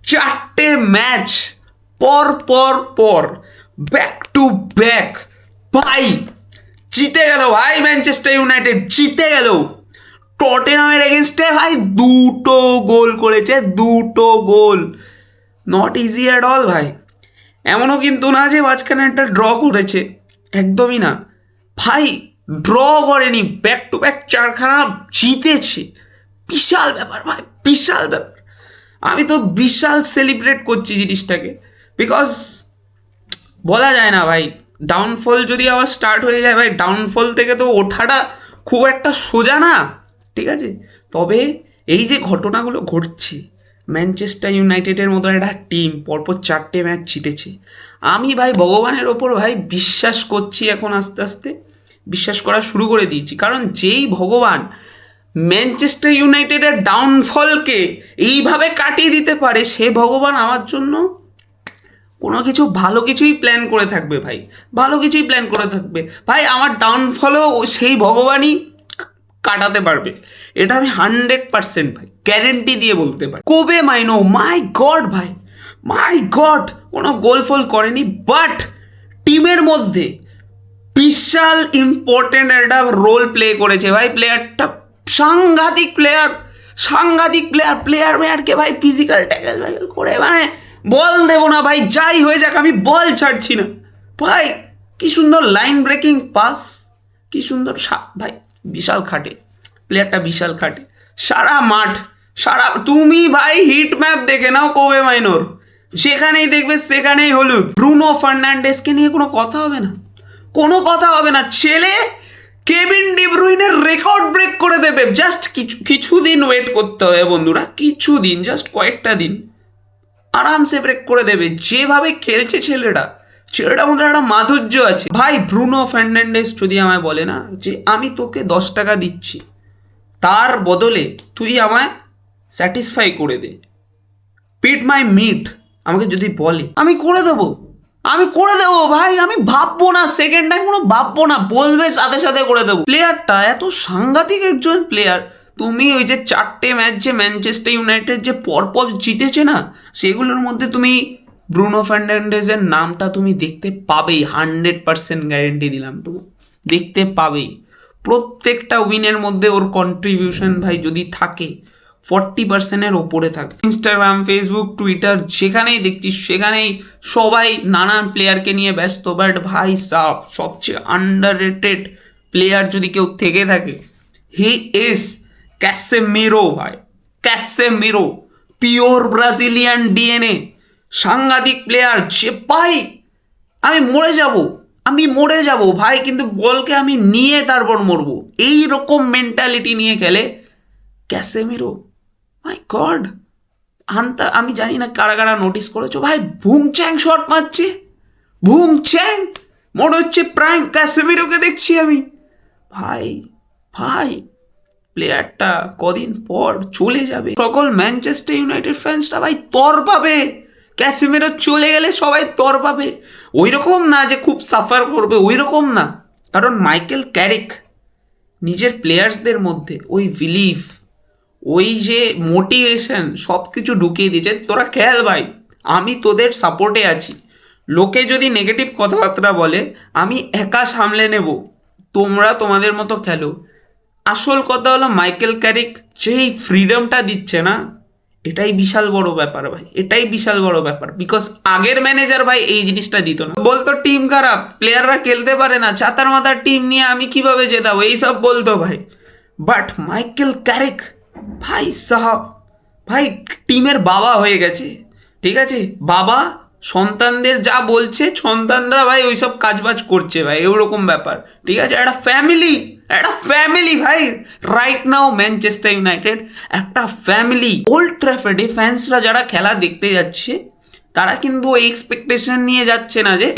চারটে ম্যাচ পর পর পর ব্যাক টু ব্যাক ভাই জিতে গেল ভাই, ম্যানচেস্টার ইউনাইটেড জিতে গেল টটেনহামের এগেনস্টে ভাই। দুটো গোল করেছে, দুটো গোল, নট ইজি অ্যাট অল ভাই। এমনও কিন্তু না যে মাঝখানে একটা ড্র করেছে, একদমই না ভাই, ড্র করেনি, ব্যাক টু ব্যাক চারখানা জিতেছে। বিশাল ব্যাপার ভাই, বিশাল ব্যাপার। আমি তো বিশাল সেলিব্রেট করছি জিনিসটাকে, বিকজ বলা যায় না ভাই, ডাউনফল যদি আবার স্টার্ট হয়ে যায় ভাই, ডাউনফল থেকে তো ওঠাটা খুব একটা সোজা না, ঠিক আছে? তবে এই যে ঘটনাগুলো ঘটছে, ম্যানচেস্টার ইউনাইটেডের মতো একটা টিম পরপর চারটে ম্যাচ জিতেছে, আমি ভাই ভগবানের ওপর ভাই বিশ্বাস করছি, এখন আস্তে আস্তে বিশ্বাস করা শুরু করে দিয়েছি। কারণ যেই ভগবান ম্যানচেস্টার ইউনাইটেডের ডাউনফলকে এইভাবে কাটিয়ে দিতে পারে, সে ভগবান আমার জন্য কোনো কিছু ভালো কিছুই প্ল্যান করে থাকবে ভাই, ভালো কিছুই প্ল্যান করে থাকবে ভাই। আমার ডাউনফলও সেই ভগবানই কাটাতে পারবে, এটা আমি 100% ভাই গ্যারেন্টি দিয়ে বলতে পারি। কবে মাইনো, মাই গড ভাই, মাই গড, কোনো গোল ফোল করেনি, বাট টিমের মধ্যে বিশাল ইম্পর্টেন্ট একটা রোল প্লে করেছে ভাই। প্লেয়ারটা সাংঘাতিক প্লেয়ার, সাংঘাতিক প্লেয়ার, প্লেয়ারকে ভাই ফিজিক্যাল ট্যাকেল করে মানে বল দেবো না ভাই, যাই হয়ে যাক আমি বল ছাড়ছি না ভাই। কি সুন্দর লাইন ব্রেকিং পাস, কি সুন্দর ভাই, বিশাল খাটে প্লেয়ারটা, বিশাল খাটে সারা মাঠ, সারা। তুমি ভাই হিট ম্যাপ দেখে নাও কোবে মাইনোর, যেখানেই দেখবে সেখানেই হলুদ। ব্রুনো ফার্নান্ডেসকে নিয়ে কোনো কথা হবে না, কোনো কথা হবে না। ছেলে কেভিন ডি ব্রুইনের রেকর্ড ব্রেক করে দেবে। জাস্ট কিছুদিন ওয়েট করতে হবে বন্ধুরা, কিছুদিন, জাস্ট কয়েকটা দিন, আরামসে ব্রেক করে দেবে। যেভাবে খেলছে ছেলেটার মধ্যে একটা মাধুর্য আছে ভাই। ব্রুনো ফার্নান্ডেস যদি আমায় বলে না যে আমি তোকে 10 টাকা দিচ্ছি, তার বদলে তুই আমায় স্যাটিসফাই করে দে, পিট মাই মিট, আমাকে যদি বলে আমি করে দেবো, আমি করে দেবো ভাই। আমি ভাববো না, সেকেন্ড টাইম কোনো ভাববো না, বলবে সাথে সাথে করে দেবো। প্লেয়ারটা এত সাংঘাতিক একজন প্লেয়ার। তুমি ওই যে চারটে ম্যাচ যে ম্যানচেস্টার ইউনাইটেড যে পরপর জিতেছে না, সেগুলোর মধ্যে তুমি ব্রুনো ফার্নান্ডেজের নামটা তুমি দেখতে পাবেই, 100% গ্যারেন্টি দিলাম, তুমি দেখতে পাবেই। প্রত্যেকটা উইনের মধ্যে ওর কন্ট্রিবিউশন ভাই যদি থাকে 40%-এর ওপরে থাকে। ইনস্টাগ্রাম, ফেসবুক, টুইটার যেখানেই দেখছিস সেখানেই সবাই নানান প্লেয়ারকে নিয়ে ব্যস্ত, বাট ভাই সাব সবচেয়ে আন্ডাররেটেড প্লেয়ার যদি কেউ থেকে থাকে, হি ইজ ক্যাসেমিরো ভাই, ক্যাসেমিরো, পিওর ব্রাজিলিয়ান ডিএনএ, সাংঘাতিক প্লেয়ার। যে ভাই আমি মরে যাব ভাই, কিন্তু বলকে আমি নিয়ে তারপর মরবো, এই রকম মেন্টালিটি নিয়ে খেলে ক্যাসেমিরো। মাই গড, আমি জানি না কারা কারা নোটিস করেছো ভাই, বুম চ্যাং শট মারছে, বুম চ্যাং, মনে হচ্ছে প্রাইম ক্যাসেমিরোকে দেখছি আমি ভাই। ভাই প্লেয়ারটা কদিন পর চলে যাবে, সকল ম্যানচেস্টার ইউনাইটেড ফ্যান্সরা ভাই তর পাবে। ক্যাসেমিরো চলে গেলে সবাই তর পাবে, ওই রকম না যে খুব সাফার করবে, ওই রকম না। কারণ মাইকেল ক্যারিক নিজের প্লেয়ার্সদের মধ্যে ওই বিলিভ, ওই যে মোটিভেশন সব কিছু ঢুকিয়ে দিয়েছে। তোরা খেল ভাই, আমি তোদের সাপোর্টে আছি। লোকে যদি নেগেটিভ কথাবার্তা বলে আমি একা সামলে নেব, তোমরা তোমাদের মতো খেলো। আসল কথা হলো মাইকেল ক্যারিক যেই ফ্রিডমটা দিচ্ছে না, এটাই বিশাল বড় ব্যাপার ভাই, এটাই বিশাল বড় ব্যাপার। বিকজ আগের ম্যানেজার ভাই এই জিনিসটা দিত না, বলতো টিম খারাপ, প্লেয়াররা খেলতে পারে না, ছাতার মাথার টিম নিয়ে আমি কিভাবে জেতাবো, এইসব বলতো ভাই। বাট মাইকেল ক্যারিক ভাই সাহাব, ভাই টিমের বাবা হয়ে গেছে, ঠিক আছে? বাবা সন্তানদের যা বলছে, সন্তানরা ভাই ওইসব কাজবাজ করছে ভাই, ওরকম ব্যাপার, ঠিক আছে? একটা ফ্যামিলি ভাই। রাইট নাও ম্যানচেস্টার ইউনাইটেড একটা ফ্যামিলি। ওল্ড ট্র্যাফোর্ডে ফ্যান্সরা যারা খেলা দেখতে যাচ্ছে, তারা কিন্তু ওই এক্সপেকটেশন নিয়ে যাচ্ছে না যে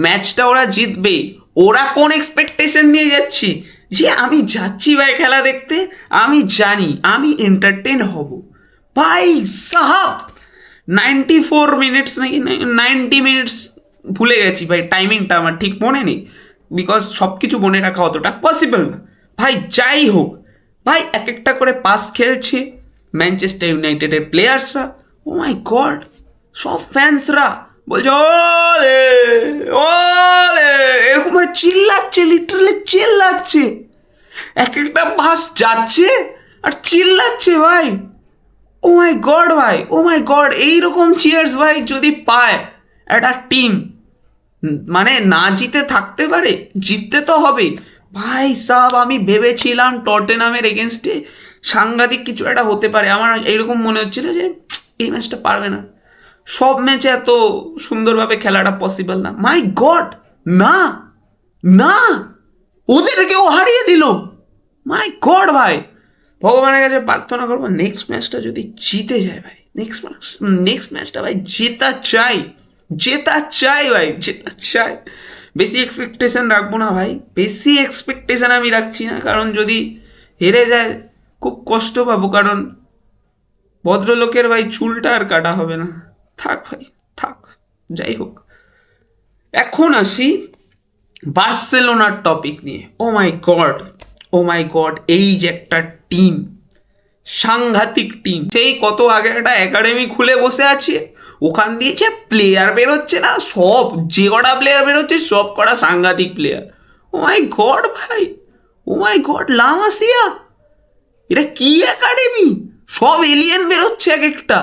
ম্যাচটা ওরা জিতবে। ওরা কোন এক্সপেকটেশন নিয়ে যাচ্ছে, যে আমি যাচ্ছি ভাই খেলা দেখতে, আমি জানি আমি এন্টারটেন হব ভাই সাহাব। 94 মিনিটস নাকি 90 মিনিটস, ভুলে গেছি ভাই, টাইমিংটা আমার ঠিক মনে নেই, বিকজ সব কিছু মনে রাখা অতটা পসিবল না ভাই। যাই হোক ভাই, এক একটা করে পাস খেলছে ম্যানচেস্টার ইউনাইটেডের প্লেয়ার্সরা। ও মাই গড সব ফ্যান্সরা বলছে ওলে ওলে, এরকম ভাই চিল্লাচ্ছে, লিটারালি চিল্লাচ্ছে, এক একটা বাস যাচ্ছে আর চিল্লাচ্ছে ভাই। ও মাই গড ভাই, ও মাই গড, এইরকম চিয়ার্স ভাই যদি পায় একটা টিম, মানে না জিতে থাকতে পারে, জিততে তো হবে ভাই সাব। আমি ভেবেছিলাম টটেনহামের এগেনস্টে সাংঘাতিক কিছু একটা হতে পারে, আমার এইরকম মনে হচ্ছিল যে এই ম্যাচটা পারবে না, সব ম্যাচে এত সুন্দরভাবে খেলাটা পসিবল না। মাই গড, না না, ওদেরকেও হারিয়ে দিল। মাই গড ভাই, ভগবানের কাছে প্রার্থনা করবো নেক্সট ম্যাচটা যদি জিতে যায় ভাই, নেক্সট ম্যাচটা ভাই জেতা চাই, জেতা চাই ভাই, জেতা চাই। বেশি এক্সপেকটেশন রাখবো না ভাই, বেশি এক্সপেকটেশন আমি রাখছি না, কারণ যদি হেরে যায় খুব কষ্ট পাবো, কারণ ভদ্রলোকের ভাই চুলটা আর কাটা হবে না। থাক ভাই থাক, যাই হোক। এখন আসি বার্সেলোনার টপিক নিয়ে। ও মাই গড, ও মাই গড, এই যে একটা টিম, সাংঘাতিক টিম। সেই কত আগে একটা একাডেমি খুলে বসে আছে, ওখান দিয়ে যে প্লেয়ার বেরোচ্ছে না, সব যে কটা প্লেয়ার বেরোচ্ছে সব কটা সাংঘাতিক প্লেয়ার। ও মাই গড ভাই, ও মাই গড, লা মাসিয়া, এটা কি একাডেমি, সব এলিয়েন বেরোচ্ছে এক একটা,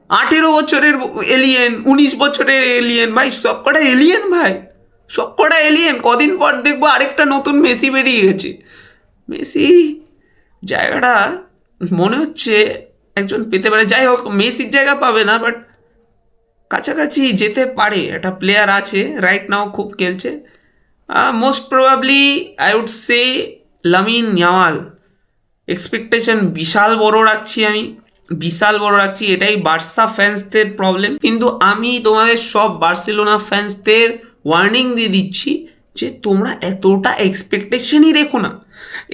18 বছরের এলিয়েন, 19 বছরের এলিয়েন ভাই, সব কটা এলিয়েন ভাই, সব কটা এলিয়েন। কদিন পর দেখবো আরেকটা নতুন মেসি বেরিয়ে গেছে। মেসি জায়গাটা মনে হচ্ছে একজন পেতে পারে, যাই হোক মেসির জায়গা পাবে না, বাট কাছাকাছি যেতে পারে, একটা প্লেয়ার আছে রাইট নাও খুব খেলছে। Most probably I would say Lamine Yamal. Expectation বিশাল বড় রাখছি আমি, বিশাল বড় রাখছি, এটাই বার্সা ফ্যান্সদের প্রবলেম। কিন্তু আমি তোমাদের সব বার্সেলোনা ফ্যান্সদের ওয়ার্নিং দিয়ে দিচ্ছি যে তোমরা এতটা এক্সপেকটেশনই রেখো না,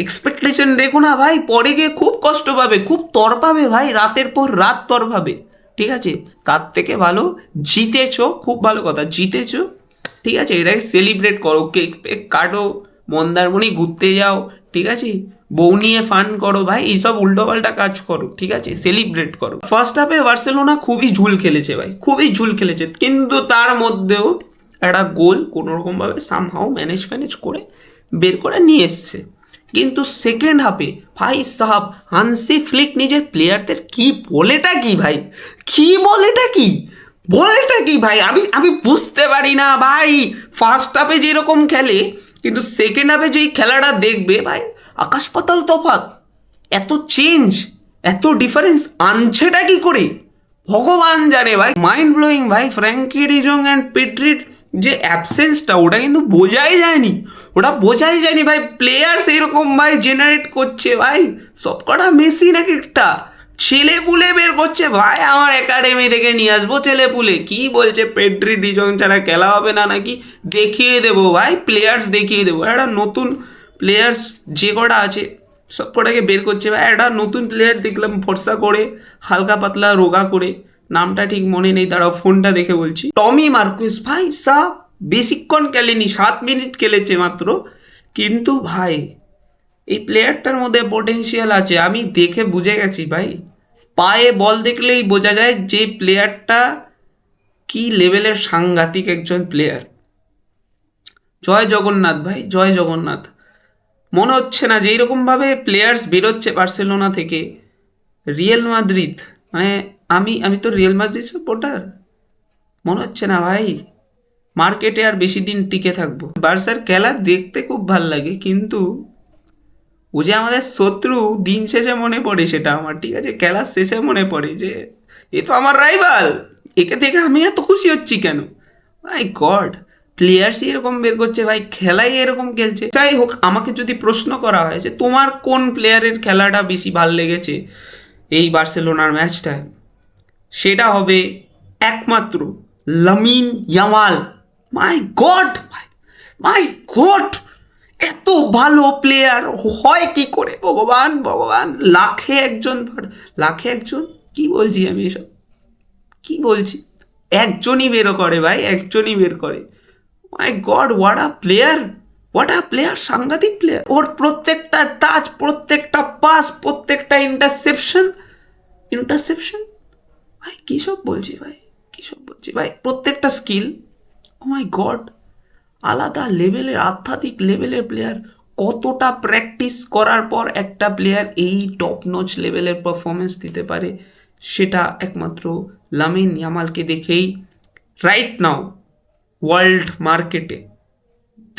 এক্সপেকটেশন রেখো না ভাই, পরে গিয়ে খুব কষ্ট পাবে, খুব তর পাবে ভাই, রাতের পর রাত তর পাবে। ঠিক আছে, তার থেকে ভালো জিতেছো, খুব ভালো কথা, জিতেছো, ঠিক আছে, এটাকে সেলিব্রেট করো, কেক পেক কাটো, মন্দারমণি ঘুরতে যাও, ঠিক আছে, বউ নিয়ে ফান করো ভাই, এইসব উল্টোপাল্টা কাজ করো, ঠিক আছে, সেলিব্রেট করো। ফার্স্ট হাফে বার্সেলোনা খুবই ঝুল খেলেছে ভাই, খুবই ঝুল খেলেছে, কিন্তু তার মধ্যেও একটা গোল কোনোরকমভাবে সামহাও ম্যানেজ করে বের করে নিয়ে এসছে। কিন্তু সেকেন্ড হাফে ভাই সাহাব হানসি ফ্লিক নিজের প্লেয়ারদের কি বলেটা কি ভাই, কি বলেটা কি, বলেটা কি ভাই, আমি বুঝতে পারি না ভাই। ফার্স্ট হাফে যেরকম খেলে, কিন্তু সেকেন্ড হাফে যেই খেলাটা দেখবে ভাই, আকাশ পাতাল তফাৎ, এত চেঞ্জ, এত ডিফারেন্স আনছেটা কি করে ভগবান জানে ভাই, মাইন্ড ব্লোয়িং ভাই। ফ্র্যাঙ্কি ডিজং অ্যান্ড পেড্রির যে অ্যাবসেন্সটা, ওটা কিন্তু বোঝাই যায়নি, ওটা বোঝাই যায়নি ভাই। প্লেয়ার্স এইরকম ভাই জেনারেট করছে ভাই, সব কটা মেশিন এক একটা, ছেলে পুলে বের করছে ভাই, আমার একাডেমি থেকে নিয়ে আসবো ছেলে পুলে। কি বলছে পেড্রি ডিজং ছাড়া খেলা হবে না নাকি, দেখিয়ে দেবো ভাই, প্লেয়ার্স দেখিয়ে দেবো। একটা নতুন প্লেয়ার্স যে কটা আছে সব কটাকে বের করছে ভাই। একটা নতুন প্লেয়ার দেখলাম ফর্সা করে, হালকা পাতলা রোগা করে, নামটা ঠিক মনে নেই, দাঁড়াও ফোনটা দেখে বলছি, টমি মার্কুইস ভাই সাহ, বেশিক্ষণ খেলেনি, 7 মিনিট খেলেছে মাত্র, কিন্তু ভাই এই প্লেয়ারটার মধ্যে পোটেনশিয়াল আছে, আমি দেখে বুঝে গেছি ভাই, পায়ে বল দেখলেই বোঝা যায় যে প্লেয়ারটা কি লেভেলের সাংঘাতিক একজন প্লেয়ার। জয় জগন্নাথ ভাই, জয় জগন্নাথ। মনে হচ্ছে না যে এইরকমভাবে প্লেয়ার্স বেরোচ্ছে বার্সেলোনা থেকে, রিয়েল মাদ্রিদ, মানে আমি তো রিয়েল মাদ্রিদ সাপোর্টার, মনে হচ্ছে না ভাই মার্কেটে আর বেশি দিন টিকে থাকবো। বার্সার খেলা দেখতে খুব ভাল লাগে, কিন্তু ও যে আমাদের শত্রু দিন শেষে মনে পড়ে সেটা আমার, ঠিক আছে, খেলার শেষে মনে পড়ে যে এ তো আমার রাইভাল, একে দেখে আমি এত খুশি হচ্ছি কেন। মাই গড, প্লেয়ার্সই এরকম বের করছে ভাই, খেলাই এরকম খেলছে। যাই হোক, আমাকে যদি প্রশ্ন করা হয় যে তোমার কোন প্লেয়ারের খেলাটা বেশি ভাল লেগেছে এই বার্সেলোনার ম্যাচটায়, সেটা হবে একমাত্র লামিন ইয়ামাল। মাই গড ভাই, মাই গড, এত ভালো প্লেয়ার হয় কি করে ভগবান, ভগবান, লাখে একজন, লাখে একজন, কি বলছি আমি এসব, কি বলছি, একজনই বের করে ভাই, একজনই বের করে। My god, what a player, what a player, সাংঘাতিক প্লেয়ার। ওর প্রত্যেকটা টাচ, প্রত্যেকটা পাস, প্রত্যেকটা ইন্টারসেপশন ভাই, কী সব বলছি ভাই, কী সব বলছি ভাই, প্রত্যেকটা স্কিল ও মাই গড, আলাদা লেভেলের, আধ্যাত্মিক লেভেলের প্লেয়ার। কতটা প্র্যাকটিস করার পর একটা প্লেয়ার এই টপ নচ লেভেলের পারফরমেন্স দিতে পারে, সেটা একমাত্র লামিন ইয়ামালকে দেখেই রাইট নাও ওয়ার্ল্ড মার্কেটে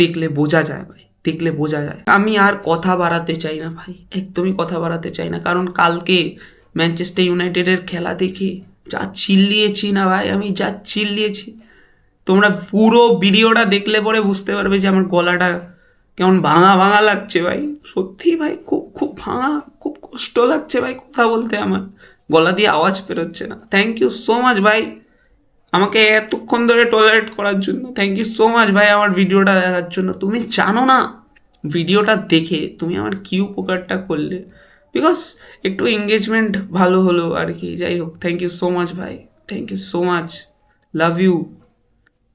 দেখলে বোঝা যায় ভাই, দেখলে বোঝা যায়। আমি আর কথা বাড়াতে চাই না ভাই, একদমই কথা বাড়াতে চাই না, কারণ কালকে ম্যানচেস্টার ইউনাইটেডের খেলা দেখে যা চিল্লিয়েছি না ভাই, আমি যা চিল্লিয়েছি, তোমরা পুরো ভিডিওটা দেখলে পরে বুঝতে পারবে যে আমার গলাটা কেমন ভাঙা ভাঙা লাগছে ভাই। সত্যি ভাই, খুব খুব ভাঙা, খুব কষ্ট লাগছে ভাই কথা বলতে, আমার গলা দিয়ে আওয়াজ বেরোচ্ছে না। থ্যাংক ইউ সো মাচ ভাই আমাকে এতক্ষণ ধরে টলারেট করার জন্য। থ্যাংক ইউ সো মাচ ভাই আমার ভিডিওটা দেখার জন্য। তুমি জানো না ভিডিওটা দেখে তুমি আমার কি উপকারটা করলে, বিকজ একটু এঙ্গেজমেন্ট ভালো হলো আর কি। যাই হোক, থ্যাংক ইউ সো মাচ ভাই, thank you so much, love you.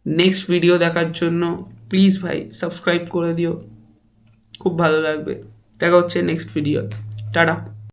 Next video দেখার জন্য প্লিজ ভাই সাবস্ক্রাইব করে দিও, খুব ভালো লাগবে। দেখা হচ্ছে নেক্সট ভিডিও, টাটা।